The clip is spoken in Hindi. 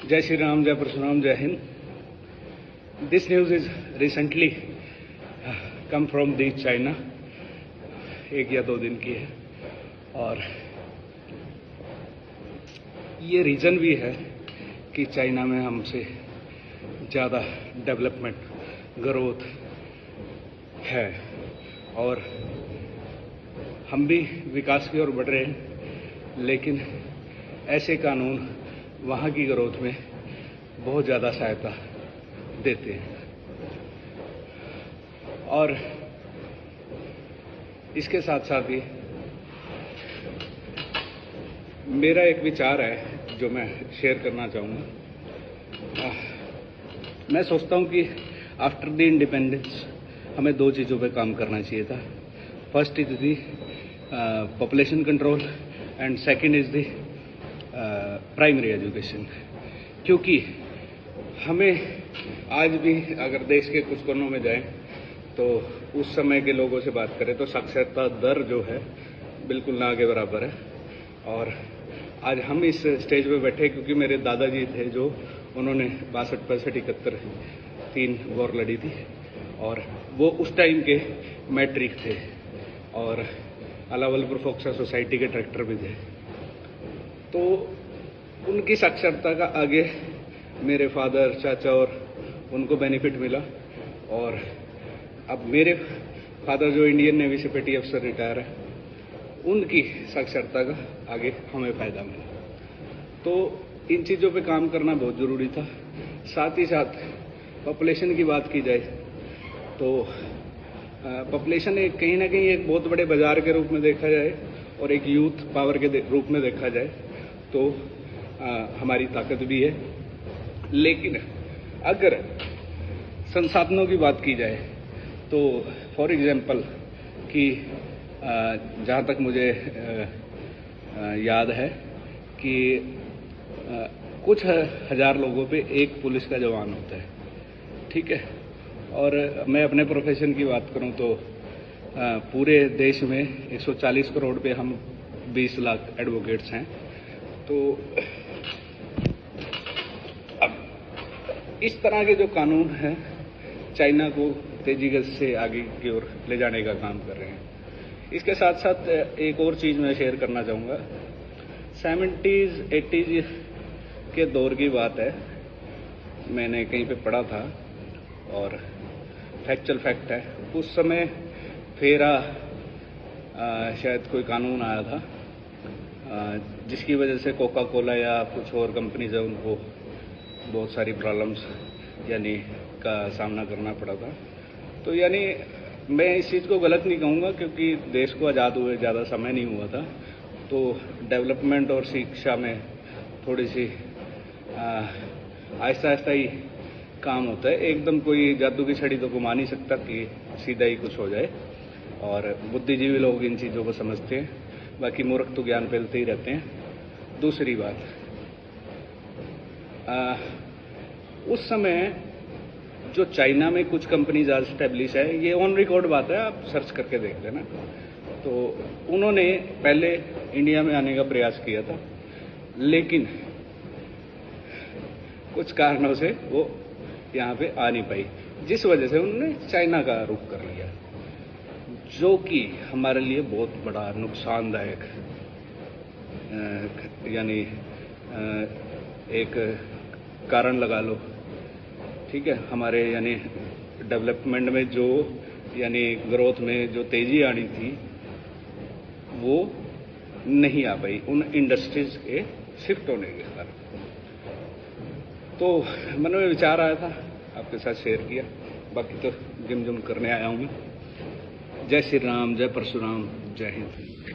जय श्री राम, जय परशुराम, जय Hind. This news is recently come from the China. 1 या 2 दिन की है और ये रीज़न भी है कि चाइना में हमसे ज़्यादा डेवलपमेंट, ग्रोथ है और हम भी विकास की ओर बढ़ रहे हैं, लेकिन ऐसे कानून वहाँ की ग्रोथ में बहुत ज़्यादा सहायता देते हैं. और इसके साथ साथ ही मेरा एक विचार है जो मैं शेयर करना चाहूँगा. मैं सोचता हूँ कि आफ्टर द इंडिपेंडेंस हमें 2 चीज़ों पे काम करना चाहिए था. First is the population control and second is the primary education. क्योंकि हमें आज भी अगर देश के कुछ कोनों में जाएं तो उस समय के लोगों से बात करें तो साक्षरता दर जो है बिल्कुल ना के बराबर है. और आज हम इस स्टेज पे बैठे क्योंकि मेरे दादाजी थे जो उन्होंने 62, 65, 71 3 वॉर लड़ी थी और वो उस टाइम के मैट्रिक थे और अलावलपुर फोक्सा सोसाइटी के डायरेक्टर भी थे. तो उनकी साक्षरता का आगे मेरे फादर, चाचा और उनको बेनिफिट मिला और अब मेरे फादर जो इंडियन नेवी से पेटी अफसर रिटायर है, उनकी साक्षरता का आगे हमें फ़ायदा मिला. तो इन चीज़ों पे काम करना बहुत ज़रूरी था. साथ ही साथ पॉपुलेशन की बात की जाए तो पॉपुलेशन एक कहीं ना कहीं एक बहुत बड़े बाजार के रूप में देखा जाए और एक यूथ पावर के रूप में देखा जाए तो हमारी ताकत भी है. लेकिन अगर संसाधनों की बात की जाए तो फॉर एग्जांपल कि जहाँ तक मुझे याद है कि कुछ हज़ार लोगों पे एक पुलिस का जवान होता है, ठीक है. और मैं अपने प्रोफेशन की बात करूं तो पूरे देश में 140 करोड़ पे हम 20 लाख एडवोकेट्स हैं. तो अब इस तरह के जो कानून हैं चाइना को तेजी से आगे की ओर ले जाने का काम कर रहे हैं. इसके साथ साथ एक और चीज़ मैं शेयर करना चाहूँगा. 70s 80s के दौर की बात है, मैंने कहीं पे पढ़ा था और फैक्चुअल फैक्ट है. उस समय फेरा शायद कोई कानून आया था जिसकी वजह से कोका कोला या कुछ और कंपनीज है उनको बहुत सारी प्रॉब्लम्स यानी का सामना करना पड़ा था. तो यानी मैं इस चीज़ को गलत नहीं कहूँगा क्योंकि देश को आज़ाद हुए ज़्यादा समय नहीं हुआ था, तो डेवलपमेंट और शिक्षा में थोड़ी सी आहिस्ता आहिस्ता ही काम होता है. एकदम कोई जादू की छड़ी तो घुमा नहीं सकता कि सीधा ही कुछ हो जाए. और बुद्धिजीवी लोग इन चीज़ों को समझते हैं, बाकी मूर्ख तो ज्ञान फैलते ही रहते हैं. दूसरी बात, उस समय जो चाइना में कुछ कंपनीज आज स्टैब्लिश है, ये ऑन रिकॉर्ड बात है, आप सर्च करके देख लेना. तो उन्होंने पहले इंडिया में आने का प्रयास किया था, लेकिन कुछ कारणों से वो यहाँ पे आ नहीं पाई, जिस वजह से उन्होंने चाइना का रुख कर लिया, जो कि हमारे लिए बहुत बड़ा नुकसानदायक यानी एक कारण लगा लो, ठीक है. हमारे यानी डेवलपमेंट में जो यानी ग्रोथ में जो तेजी आनी थी वो नहीं आ पाई उन इंडस्ट्रीज के शिफ्ट होने के कारण. तो मन में विचार आया था, आपके साथ शेयर किया. बाकी तो जिम करने आया हूँ मैं. जय श्री राम, जय परशुराम, जय हिंद.